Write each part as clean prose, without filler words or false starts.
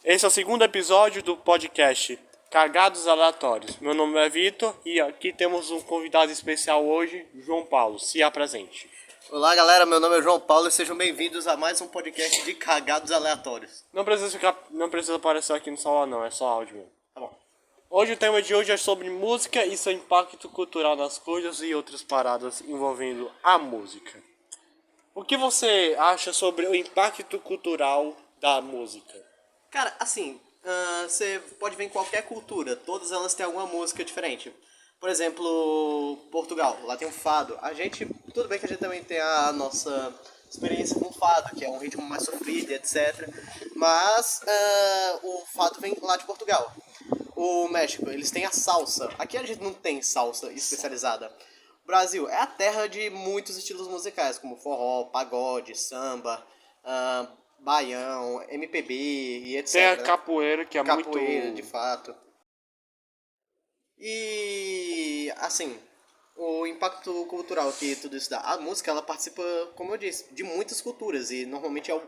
Esse é o segundo episódio do podcast Cagados Aleatórios. Meu nome é Vitor e aqui temos um convidado especial hoje, João Paulo. Se apresente. Olá galera, meu nome é João Paulo e sejam bem-vindos a mais um podcast de Cagados Aleatórios. Não precisa aparecer aqui no celular não, é só áudio mesmo. Tá bom. Hoje o tema de hoje é sobre música e seu impacto cultural nas coisas e outras paradas envolvendo a música. O que você acha sobre o impacto cultural da música? Cara, assim, você pode ver em qualquer cultura, todas elas têm alguma música diferente. Por exemplo, Portugal, lá tem um fado. Tudo bem que a gente também tem a nossa experiência com o fado, que é um ritmo mais sofrido, etc. Mas o fado vem lá de Portugal. O México, eles têm a salsa. Aqui a gente não tem salsa especializada. O Brasil é a terra de muitos estilos musicais, como forró, pagode, samba, baião, MPB e etc. Tem a capoeira, que é Capoeira, muito... de fato. E, assim, o impacto cultural que tudo isso dá. A música, ela participa, como eu disse, de muitas culturas e normalmente é o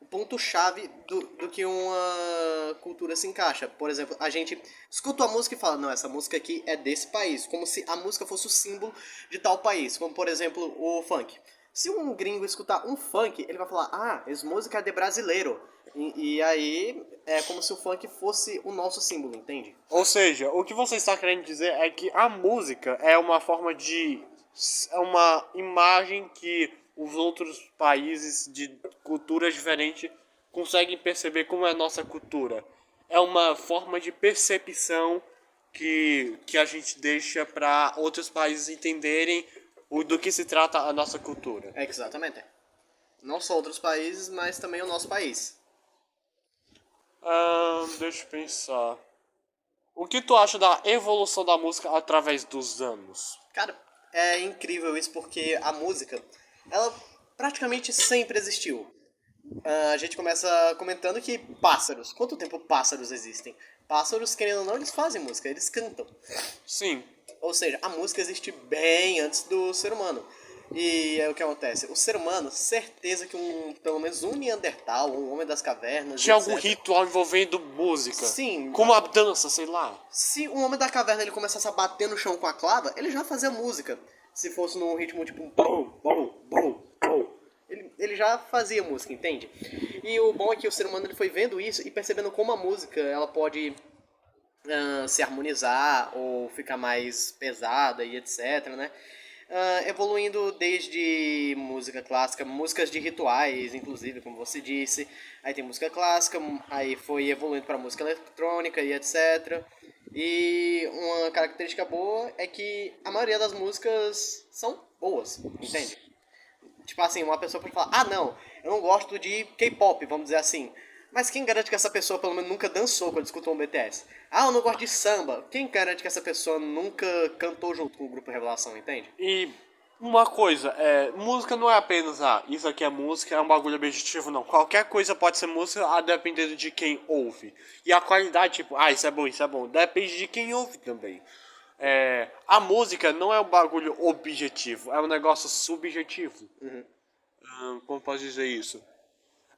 ponto-chave do que uma cultura se encaixa. Por exemplo, a gente escuta a música e fala, não, essa música aqui é desse país, como se a música fosse o símbolo de tal país, como por exemplo o funk. Se um gringo escutar um funk, ele vai falar, ah, essa música é de brasileiro. E aí é como se o funk fosse o nosso símbolo, entende? Ou seja, o que você está querendo dizer é que a música é uma forma de... é uma imagem que os outros países de culturas diferentes conseguem perceber como é a nossa cultura. É uma forma de percepção que a gente deixa para outros países entenderem do que se trata a nossa cultura. Exatamente. Não só outros países, mas também o nosso país. Deixa eu pensar. O que tu acha da evolução da música através dos anos? Cara, é incrível isso porque a música, ela praticamente sempre existiu. A gente começa comentando que pássaros. Quanto tempo pássaros existem? Pássaros, querendo ou não, eles fazem música, eles cantam. Sim. Ou seja, a música existe bem antes do ser humano. E é o que acontece. O ser humano, certeza que pelo menos um Neandertal, um homem das cavernas, Tinha algum etc. ritual envolvendo música. Sim. Como a dança, sei lá. Se um homem da caverna ele começasse a bater no chão com a clava, ele já fazia música. Se fosse num ritmo tipo um bom, bom, bom, bom. Ele já fazia música, entende? E o bom é que o ser humano ele foi vendo isso e percebendo como a música ela pode se harmonizar ou ficar mais pesada e etc, né? Evoluindo desde música clássica, músicas de rituais, inclusive, como você disse. Aí tem música clássica, aí foi evoluindo para música eletrônica e etc. E uma característica boa é que a maioria das músicas são boas, entende? Tipo assim, uma pessoa pode falar, ah não, eu não gosto de K-pop, vamos dizer assim. Mas quem garante que essa pessoa pelo menos nunca dançou quando escutou um BTS? Ah, eu não gosto de samba. Quem garante que essa pessoa nunca cantou junto com o grupo Revelação, entende? E uma coisa, música não é apenas, isso aqui é música, é um bagulho objetivo, não. Qualquer coisa pode ser música, a depender de quem ouve. E a qualidade, tipo, isso é bom, isso é bom. Depende de quem ouve também. A música não é um bagulho objetivo, é um negócio subjetivo. Como posso dizer isso?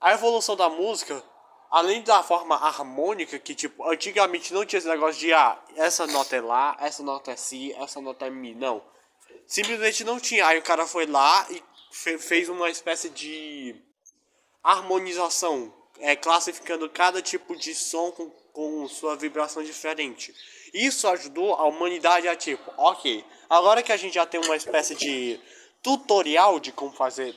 A evolução da música, além da forma harmônica, que tipo, antigamente não tinha esse negócio de essa nota é lá, essa nota é si, essa nota é mi, não. Simplesmente não tinha. Aí o cara foi lá e fez uma espécie de harmonização, classificando cada tipo de som com sua vibração diferente. Isso ajudou a humanidade a tipo, ok, agora que a gente já tem uma espécie de tutorial de como fazer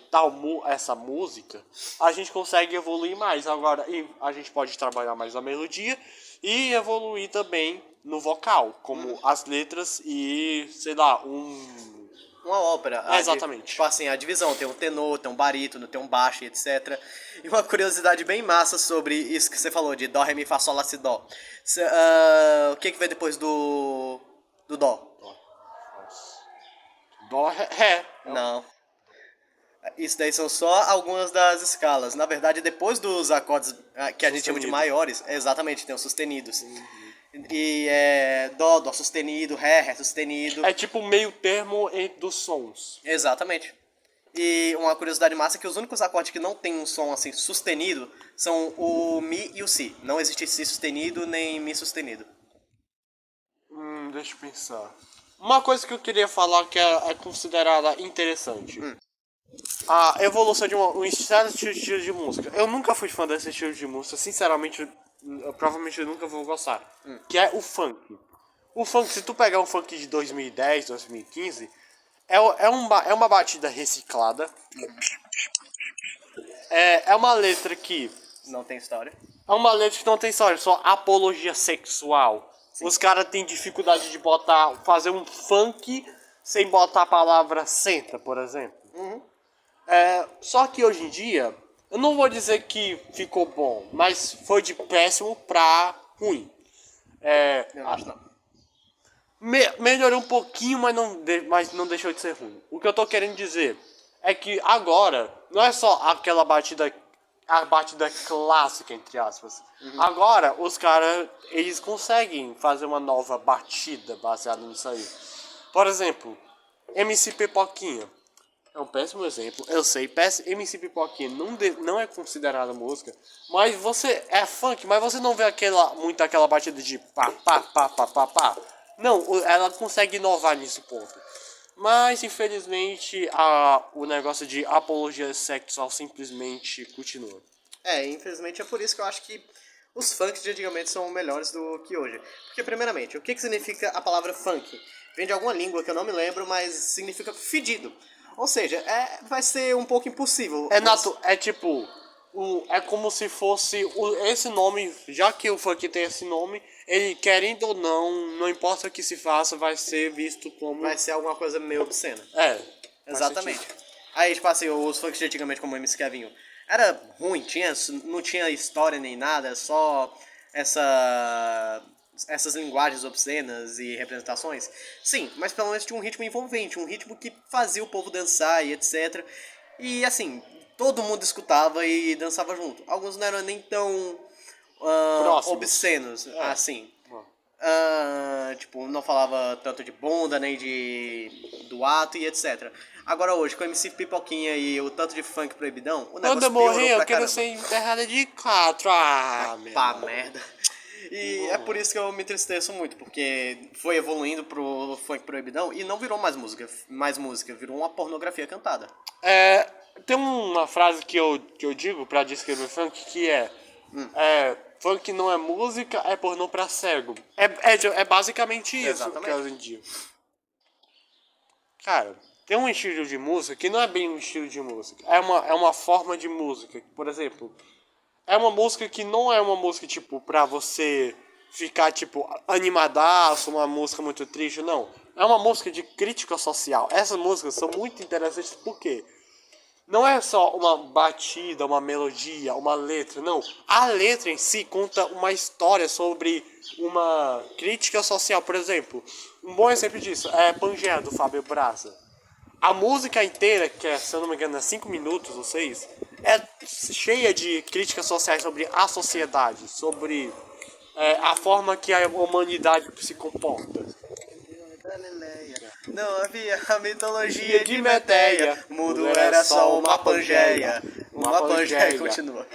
essa música, a gente consegue evoluir mais. Agora a gente pode trabalhar mais a melodia e evoluir também no vocal, como as letras e, sei lá, Uma ópera. Exatamente. Tipo assim, a divisão tem um tenor, tem um barítono, tem um baixo, etc. E uma curiosidade bem massa sobre isso que você falou, de dó, ré, mi, fá, sol, lá, si, dó. O que vem depois do dó? Dó, ré. Não. Isso daí são só algumas das escalas. Na verdade, depois dos acordes que a gente chama de Sustenido. maiores, exatamente, tem os sustenidos. E é dó, dó sustenido, ré, ré sustenido. É tipo o meio termo dos sons. Exatamente. E uma curiosidade massa é que os únicos acordes que não tem um som assim sustenido são o Mi e o Si. Não existe Si sustenido nem Mi sustenido. Deixa eu pensar. Uma coisa que eu queria falar que é considerada interessante. A evolução de um certo estilo de música. Eu nunca fui fã desse estilo de música, sinceramente, eu provavelmente nunca vou gostar. Que é o funk. O funk, se tu pegar um funk de 2010, 2015, é uma batida reciclada. É uma letra que... Não tem história. É uma letra que não tem história, só apologia sexual. Sim. Os caras têm dificuldade de fazer um funk sem botar a palavra senta, por exemplo. Só que hoje em dia, eu não vou dizer que ficou bom, mas foi de péssimo pra ruim. Eu acho não. Melhorou um pouquinho, mas não deixou de ser ruim. O que eu tô querendo dizer é que agora não é só aquela batida, a batida clássica, entre aspas. Agora os caras, eles conseguem fazer uma nova batida baseada nisso aí. Por exemplo, MC Pipoquinha. É um péssimo exemplo, eu sei, MC Pipoquinha não é considerada música, mas você é funk, mas você não vê muito aquela batida de pá, pá, pá, pá, pá, pá. Não, ela consegue inovar nesse ponto. Mas, infelizmente, o negócio de apologia sexual simplesmente continua. Infelizmente é por isso que eu acho que os funks de antigamente são melhores do que hoje. Porque, primeiramente, o que significa a palavra funk? Vem de alguma língua que eu não me lembro, mas significa fedido. Ou seja, vai ser um pouco impossível. É como se fosse esse nome, já que o funk tem esse nome, ele querendo ou não importa o que se faça, vai ser visto como... Vai ser alguma coisa meio obscena. Exatamente. Aí, tipo assim, os funks de antigamente, como o MC Kevinho, era ruim, não tinha história nem nada, só essas linguagens obscenas e representações. Sim, mas pelo menos tinha um ritmo envolvente, um ritmo que fazia o povo dançar e etc. E assim, todo mundo escutava e dançava junto. Alguns não eram nem tão obscenos assim. Tipo, não falava tanto de bunda, nem do ato e etc. Agora hoje, com o MC Pipoquinha e o tanto de funk proibidão, o negócio Quando eu morrer, eu quero caramba. ser enterrada de quatro. Merda. E é por isso que eu me entristeço muito, porque foi evoluindo pro funk proibidão e não virou mais música, virou uma pornografia cantada. Tem uma frase que eu digo pra descrever funk que funk não é música, é pornô pra cego. É basicamente isso. Exatamente. Que hoje em dia. Cara, tem um estilo de música que não é bem um estilo de música. É uma forma de música. Por exemplo, é uma música que não é uma música, tipo, pra você ficar, tipo, animadaço, uma música muito triste, não. É uma música de crítica social. Essas músicas são muito interessantes porque não é só uma batida, uma melodia, uma letra, não. A letra em si conta uma história sobre uma crítica social. Por exemplo, um bom exemplo disso é Pangea, do Fábio Braza. A música inteira, que é, se eu não me engano, é 5 minutos ou 6, é cheia de críticas sociais sobre a sociedade, sobre a forma que a humanidade se comporta. Não havia a mitologia de Meteia, o mundo era só uma Pangeia. Uma Pangeia, continua.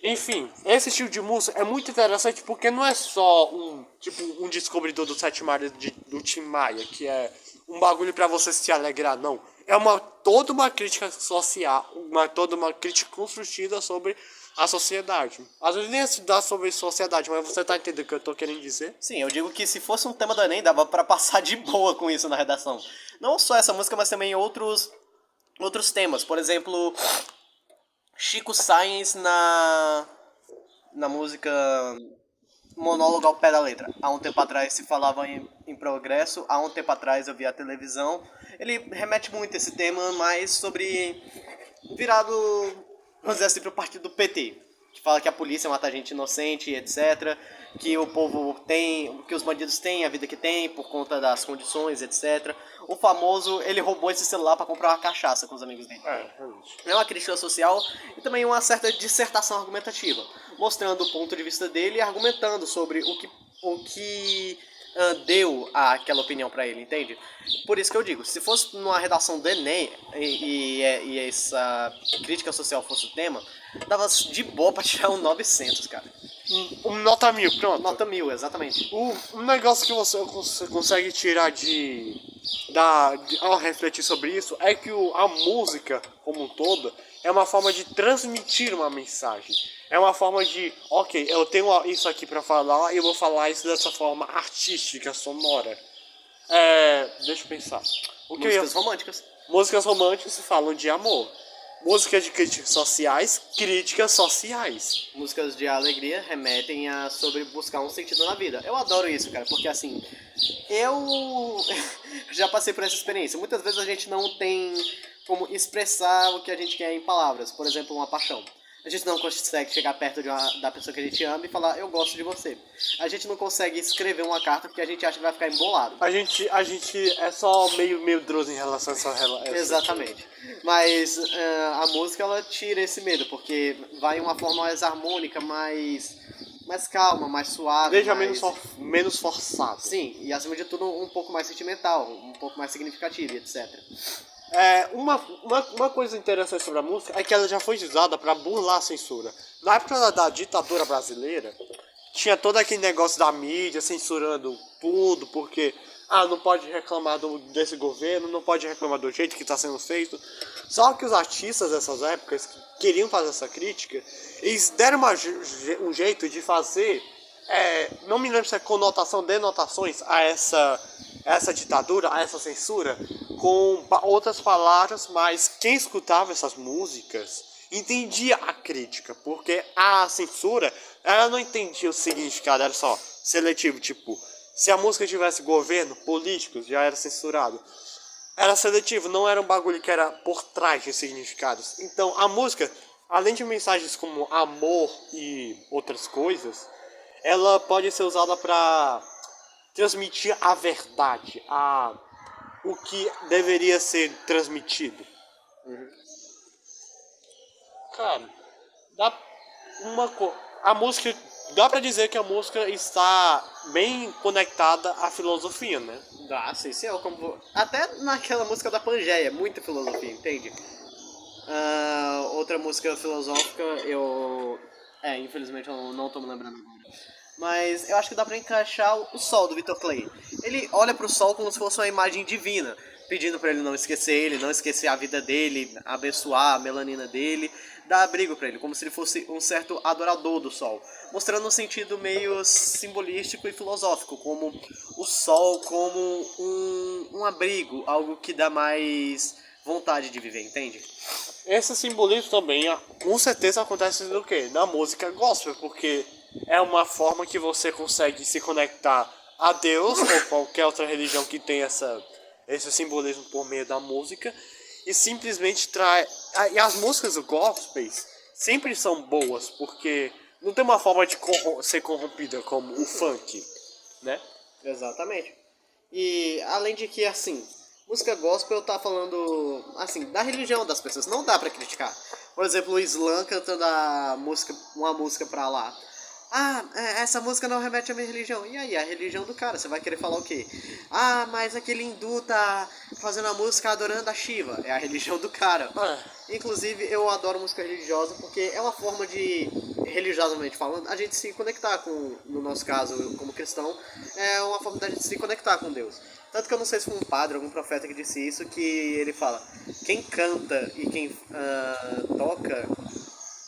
Enfim, esse estilo de música é muito interessante porque não é só um descobridor do Sete Mares do Tim Maia, que é um bagulho pra você se alegrar, não. É toda uma crítica social, toda uma crítica construtiva sobre a sociedade. Às vezes nem estudar sobre sociedade, mas você tá entendendo o que eu tô querendo dizer? Sim, eu digo que se fosse um tema do Enem, dava pra passar de boa com isso na redação. Não só essa música, mas também outros temas. Por exemplo, Chico Science na música Monólogo ao Pé da Letra. Há um tempo atrás se falava em progresso, há um tempo atrás eu vi a televisão. Ele remete muito a esse tema, mas sobre virado, vamos dizer assim, pro partido do PT. Que fala que a polícia mata gente inocente, etc. Que o povo tem, que os bandidos têm a vida que tem por conta das condições, etc. O famoso, ele roubou esse celular para comprar uma cachaça com os amigos dele. Realmente. É uma crítica social e também uma certa dissertação argumentativa, mostrando o ponto de vista dele e argumentando sobre o que deu aquela opinião pra ele, entende? Por isso que eu digo, se fosse numa redação do Enem e essa crítica social fosse o tema, dava de boa pra tirar um 900, cara. Nota 1000, pronto. Nota 1000, exatamente. Um negócio que você consegue tirar ao refletir sobre isso é que a música, como um todo, é uma forma de transmitir uma mensagem. É uma forma de, ok, eu tenho isso aqui pra falar e eu vou falar isso dessa forma artística, sonora. Deixa eu pensar. Músicas românticas. Músicas românticas falam de amor. Músicas de críticas sociais. Músicas de alegria remetem a sobre buscar um sentido na vida. Eu adoro isso, cara, porque assim, eu já passei por essa experiência. Muitas vezes a gente não tem como expressar o que a gente quer em palavras. Por exemplo, uma paixão. A gente não consegue chegar perto da pessoa que a gente ama e falar, eu gosto de você. A gente não consegue escrever uma carta porque a gente acha que vai ficar embolado. A gente é só meio medroso em relação a essa relação. Exatamente. Mas a música, ela tira esse medo, porque vai em uma forma mais harmônica, mais calma, mais suave. Deixa mais... menos forçado. Sim, e acima de tudo um pouco mais sentimental, um pouco mais significativo, etc. Uma coisa interessante sobre a música é que ela já foi usada para burlar a censura. Na época da ditadura brasileira, tinha todo aquele negócio da mídia censurando tudo, porque não pode reclamar desse governo, não pode reclamar do jeito que está sendo feito. Só que os artistas dessas épocas que queriam fazer essa crítica, eles deram um jeito de fazer, não me lembro se é conotação, denotações a essa ditadura, a essa censura, com outras palavras, mas quem escutava essas músicas entendia a crítica, porque a censura, ela não entendia o significado, era só seletivo, tipo, se a música tivesse governo, políticos, já era censurado. Era seletivo, não era um bagulho que era por trás de significados. Então, a música, além de mensagens como amor e outras coisas, ela pode ser usada para transmitir a verdade, o que deveria ser transmitido. Cara, a música, dá pra dizer que a música está bem conectada à filosofia, né? Dá, sim, sim. Até naquela música da Pangeia, muita filosofia, entende? Outra música filosófica, infelizmente eu não tô me lembrando agora. Mas eu acho que dá pra encaixar o Sol, do Victor Clay. Ele olha pro Sol como se fosse uma imagem divina, pedindo pra ele não esquecer a vida dele, abençoar a melanina dele, dar abrigo pra ele, como se ele fosse um certo adorador do Sol, mostrando um sentido meio simbolístico e filosófico, como o Sol como um abrigo, algo que dá mais vontade de viver, entende? Esse simbolismo também, com certeza, acontece no quê? Na música gospel, porque é uma forma que você consegue se conectar a Deus ou qualquer outra religião que tenha esse simbolismo por meio da música e simplesmente e as músicas do gospel sempre são boas, porque não tem uma forma de ser corrompida como o funk, né? Exatamente. E além de que, assim, música gospel tá falando, assim, da religião das pessoas, não dá pra criticar. Por exemplo, o Islã cantando uma música pra lá. Essa música não remete à minha religião. E aí, a religião do cara, você vai querer falar o quê? Mas aquele hindu tá fazendo a música adorando a Shiva. É a religião do cara. Inclusive, eu adoro música religiosa porque é uma forma de, religiosamente falando, a gente se conectar com, no nosso caso, como cristão, é uma forma da gente se conectar com Deus. Tanto que eu não sei se foi um padre, algum profeta que disse isso, que ele fala, quem canta e quem toca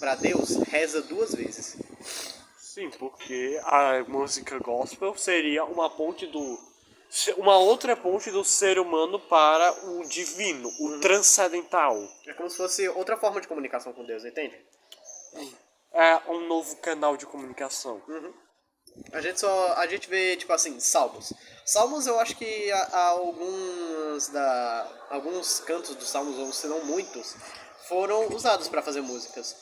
pra Deus, reza 2 vezes. Sim, porque a música gospel seria uma outra ponte do ser humano para o divino, o transcendental. É como se fosse outra forma de comunicação com Deus, entende? É um novo canal de comunicação. A gente vê, tipo assim, salmos. Salmos, eu acho que alguns cantos dos salmos, ou se não muitos, foram usados para fazer músicas.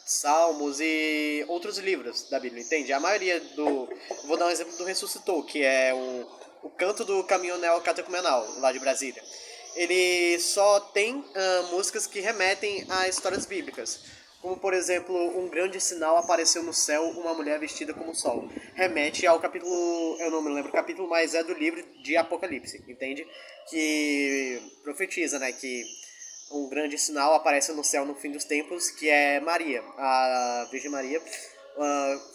Salmos e outros livros da Bíblia, entende? A maioria Vou dar um exemplo do Ressuscitou, que é o canto do caminhonel catecumenal, lá de Brasília. Ele só tem músicas que remetem a histórias bíblicas. Como, por exemplo, um grande sinal apareceu no céu, uma mulher vestida como o sol. Remete ao capítulo, eu não me lembro o capítulo, mas é do livro de Apocalipse, entende? Que profetiza, né, que um grande sinal aparece no céu no fim dos tempos, que é Maria, a Virgem Maria,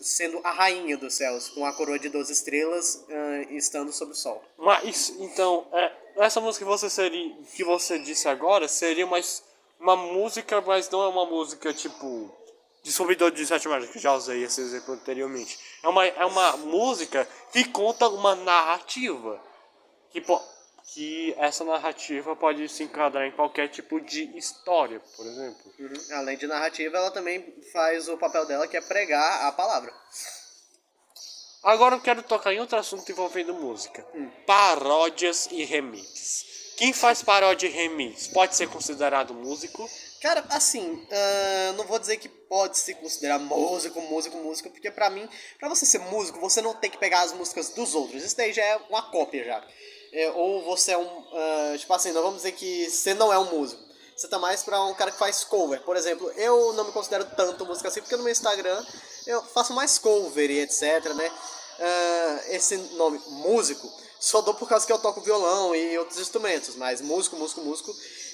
sendo a rainha dos céus, com a coroa de 12 estrelas, estando sobre o sol. Mas, então, essa música que você disse agora seria uma música, mas não é uma música tipo Descobridor de Sete Mágicos, já usei esse exemplo anteriormente. É uma música que conta uma narrativa. Que essa narrativa pode se enquadrar em qualquer tipo de história, por exemplo. Além de narrativa, ela também faz o papel dela, que é pregar a palavra. Agora eu quero tocar em outro assunto envolvendo música. Paródias e remixes. Quem faz paródia e remix pode ser considerado músico? Cara, assim, não vou dizer que pode se considerar músico, porque pra mim, pra você ser músico, você não tem que pegar as músicas dos outros. Isso daí já é uma cópia já. Ou você é tipo assim, não vamos dizer que você não é um músico. Você tá mais pra um cara que faz cover. Por exemplo, eu não me considero tanto músico assim, porque no meu Instagram eu faço mais cover e etc, né? Esse nome, músico, só dou por causa que eu toco violão e outros instrumentos. Mas músico,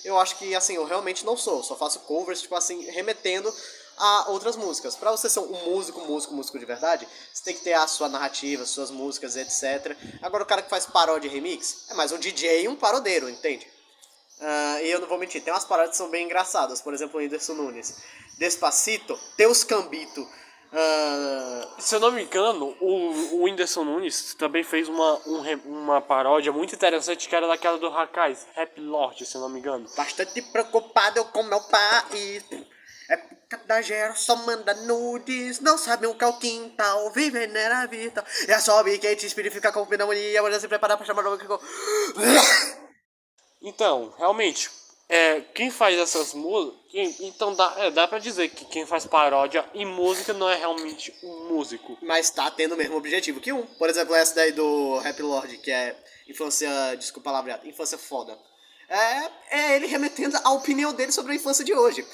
eu acho que, assim, eu realmente não sou. Só faço covers, tipo assim, remetendo a outras músicas. Pra você ser um músico de verdade, você tem que ter a sua narrativa, suas músicas, etc. Agora o cara que faz paródia e remix é mais um DJ e um parodeiro, entende? E eu não vou mentir, tem umas paródias que são bem engraçadas. Por exemplo, o Whindersson Nunes. Despacito, Teus Cambito. Se eu não me engano, o Whindersson Nunes também fez uma paródia muito interessante, que era daquela do Hackais, Rap Lord, se eu não me engano. Bastante preocupado com meu país. Época da geração manda nudes. Não sabe o que é o quintal. Vive na vida. E a sobe que te inspira e fica com pneumonia. Mas se preparar pra chamar o que. Então, realmente, quem faz essas músicas... Então dá pra dizer que quem faz paródia e música não é realmente um músico. Mas tá tendo o mesmo objetivo que um. Por exemplo, essa daí do Rap Lord, que é infância... Desculpa a palavra, infância foda. É ele remetendo a opinião dele sobre a infância de hoje.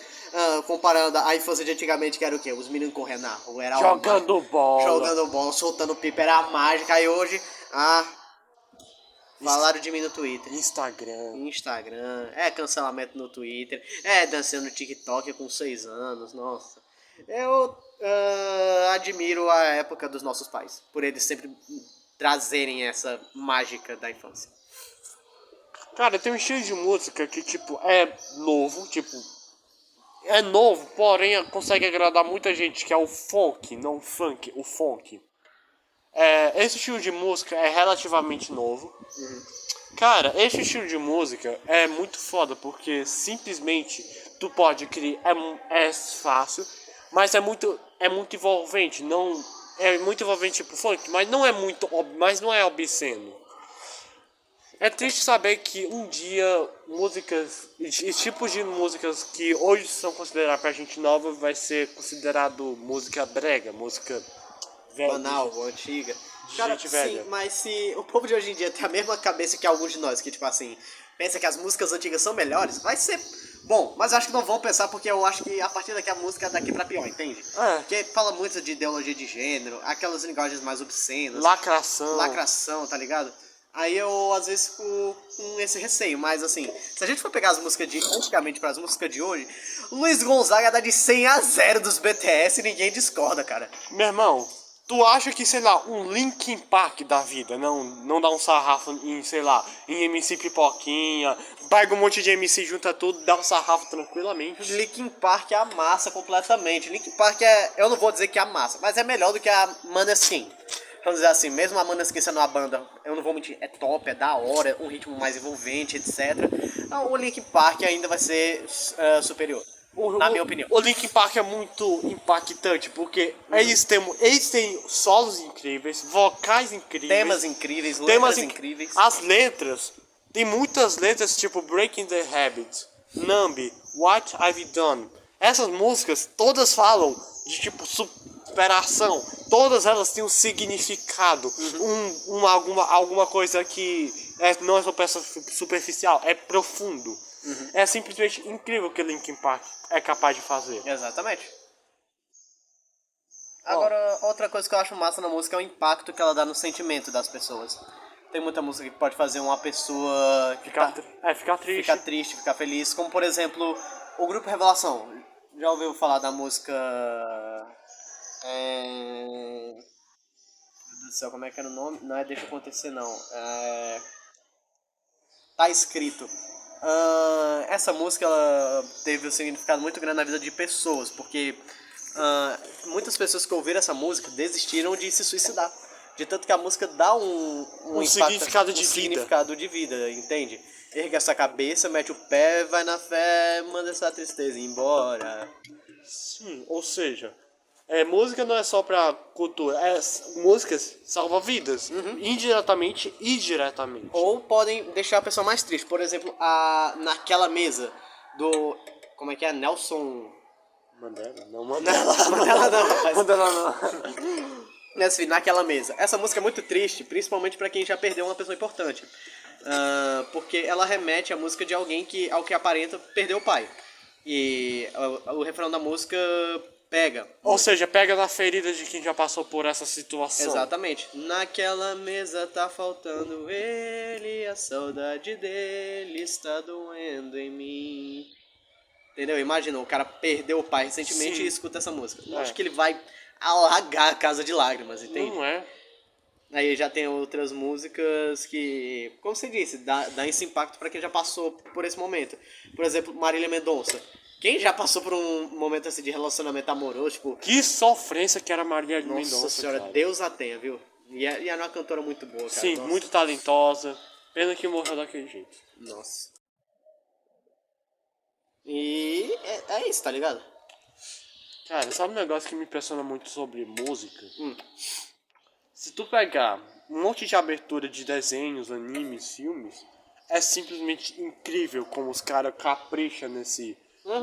Comparando a infância de antigamente, que era o quê? Os meninos correndo na rua, era Jogando bola, soltando pipa, era mágica. E hoje, falaram de mim no Twitter. Instagram, cancelamento no Twitter, dançando no TikTok com 6 anos, nossa. Eu admiro a época dos nossos pais, por eles sempre trazerem essa mágica da infância. Cara, tem um estilo de música que, tipo, é novo, é novo, porém consegue agradar muita gente, que é o funk, não o funk, o funk. Esse estilo de música é relativamente novo. Cara, esse estilo de música é muito foda, porque simplesmente tu pode criar, é fácil, mas é muito envolvente, não é muito envolvente tipo funk, mas não é obsceno. É triste saber que um dia tipos de músicas que hoje são consideradas pra gente nova vai ser considerado música brega, música velha. Banal, antiga. Cara, Gente velha. sim, mas se o povo de hoje em dia tem a mesma cabeça que alguns de nós, que tipo assim, pensa que as músicas antigas são melhores, vai ser bom, mas acho que não vão pensar, porque eu acho que a partir daqui a música é daqui pra pior, entende? Porque fala muito de ideologia de gênero, aquelas linguagens mais obscenas. Lacração, tá ligado? Aí eu, às vezes, fico com esse receio. Mas, assim, se a gente for pegar as músicas de antigamente para as músicas de hoje, Luiz Gonzaga dá de 100-0 dos BTS e ninguém discorda, cara. Meu irmão, tu acha que, sei lá, um Linkin Park da vida não dá um sarrafo em, sei lá, em MC Pipoquinha, pega um monte de MC, junta tudo, dá um sarrafo tranquilamente? Linkin Park amassa completamente. Linkin Park eu não vou dizer que amassa, mas é melhor do que a Maneskin. Vamos dizer assim, mesmo a Maneskin sendo uma banda, eu não vou mentir, é top, é da hora, um ritmo mais envolvente, etc. O Linkin Park ainda vai ser superior, na minha opinião. O Linkin Park é muito impactante, porque eles têm solos incríveis, vocais incríveis, Temas incríveis, letras incríveis. As letras, tem muitas letras tipo Breaking the Habit, Numb, What I've Done. Essas músicas todas falam de tipo superação, todas elas têm um significado, alguma coisa que não é só peça superficial, é profundo. É simplesmente incrível o que Linkin Park é capaz de fazer. Exatamente. Agora, outra coisa que eu acho massa na música é o impacto que ela dá no sentimento das pessoas. Tem muita música que pode fazer uma pessoa Ficar triste. ficar triste, ficar feliz. Como, por exemplo, o Grupo Revelação. Já ouviu falar da música... Meu Deus do céu, como é que era o nome? Não é Deixa Acontecer, não. Tá Escrito. Essa música ela teve um significado muito grande na vida de pessoas, porque muitas pessoas que ouviram essa música desistiram de se suicidar. De tanto que a música dá um impacto, significado de vida. significado de vida, entende? Erga essa cabeça, mete o pé, vai na fé, manda essa tristeza embora. Sim, ou seja, música não é só pra cultura, músicas salvam vidas, indiretamente e diretamente. Ou podem deixar a pessoa mais triste. Por exemplo, naquela mesa do... Como é que é? Nelson... Mandela? Não, Mandela. Mandela não, rapaz. Mandela não. Naquela mesa. Essa música é muito triste, principalmente pra quem já perdeu uma pessoa importante. Porque ela remete à música de alguém que, ao que aparenta, perdeu o pai. E o refrão da música pega. Ou seja, pega na ferida de quem já passou por essa situação. Exatamente. Naquela mesa tá faltando ele, a saudade dele está doendo em mim. Entendeu? Imagina, o cara perdeu o pai recentemente. Sim. E escuta essa música. Eu acho que ele vai alagar a casa de lágrimas, entende? Não é? Aí já tem outras músicas que, como você disse, dá esse impacto pra quem já passou por esse momento. Por exemplo, Marília Mendonça. Quem já passou por um momento assim de relacionamento amoroso, tipo... Que sofrência que era Marília Mendonça. Nossa senhora, cara. Deus a tenha, viu? E é uma cantora muito boa, cara. Sim, Nossa. muito talentosa. Pena que morreu daquele jeito. Nossa. E é isso, tá ligado? Cara, sabe um negócio que me impressiona muito sobre música? Se tu pegar um monte de abertura de desenhos, animes, filmes, é simplesmente incrível como os caras capricham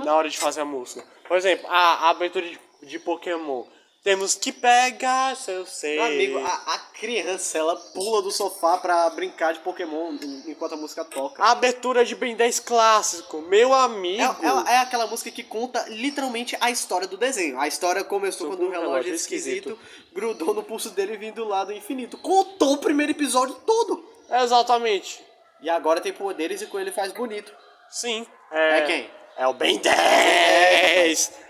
na hora de fazer a música. Por exemplo, a abertura de Pokémon. Temos que pegar seu ser. Meu amigo, a criança, ela pula do sofá pra brincar de Pokémon enquanto a música toca. A abertura de Ben 10 clássico, meu amigo. É aquela música que conta literalmente a história do desenho. A história começou quando um relógio esquisito grudou no pulso dele vindo lá do infinito. Contou o primeiro episódio todo. Exatamente. E agora tem poderes e com ele faz bonito. Sim. É quem? É o Ben 10.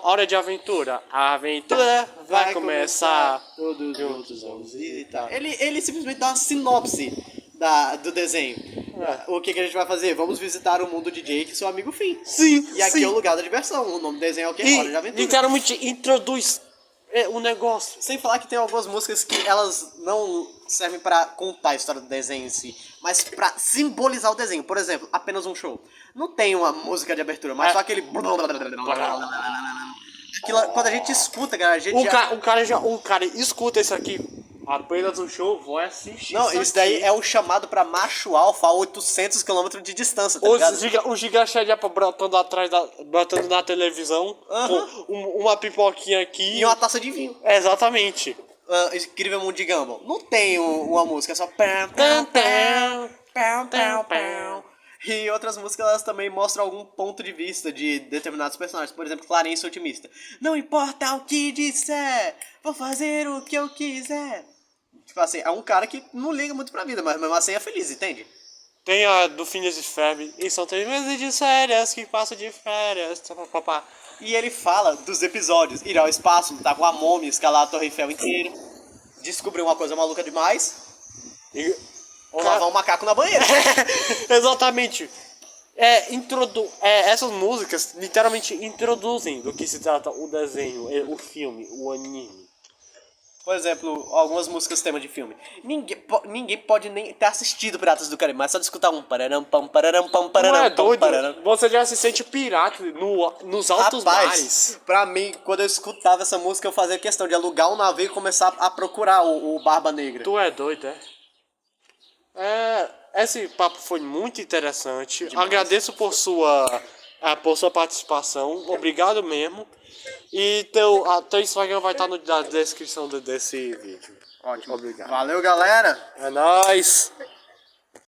Hora de aventura. A aventura vai começar. Todos juntos vamos visitar. Ele simplesmente dá uma sinopse do desenho. O que a gente vai fazer? Vamos visitar o mundo de Jake, seu amigo Finn. Sim, E aqui é o lugar da diversão. O nome do desenho é o quê? Hora de aventura. Literalmente introduz o negócio. Sem falar que tem algumas músicas que elas não servem pra contar a história do desenho em si, mas pra simbolizar o desenho. Por exemplo, Apenas um Show. Não tem uma música de abertura, mas só aquele... Quando a gente escuta, cara, a gente O cara escuta isso aqui. Apenas um show, vou assistir. Não, isso daí é um chamado pra macho alfa a 800 km de distância, tá ligado? O Giga Chad brotando brotando na televisão, com uma pipoquinha aqui. E uma taça de vinho. Exatamente. Incrível Mundo de Gumball. Não tem uma música, é só... E outras músicas elas também mostram algum ponto de vista de determinados personagens. Por exemplo, Clarence Otimista. Não importa o que disser, vou fazer o que eu quiser. Tipo assim, é um cara que não liga muito pra vida, mas mesmo assim é feliz, entende? Tem a do Phineas e Ferb. E são 3 meses de férias que passo de férias. Papá. E ele fala dos episódios. Ir ao espaço, lutar com a múmia, escalar a Torre Eiffel inteira. Descobrir uma coisa maluca demais. Ou lavar um macaco na banheira. Exatamente. Essas músicas literalmente introduzem do que se trata o desenho, o filme, o anime. Por exemplo, algumas músicas tema de filme. Ninguém pode nem ter assistido Piratas do Caribe, mas só de escutar um pararam pam pararam pam pararam Não é pam doido? pararam. Você já se sente pirata nos altos mares. Pra mim, quando eu escutava essa música, eu fazia questão de alugar um navio e começar a procurar o Barba Negra. Tu é doido, Esse papo foi muito interessante. Demais. Agradeço por sua participação. Obrigado mesmo. E teu Instagram vai estar na descrição desse vídeo. Ótimo. Obrigado. Valeu, galera! É nóis!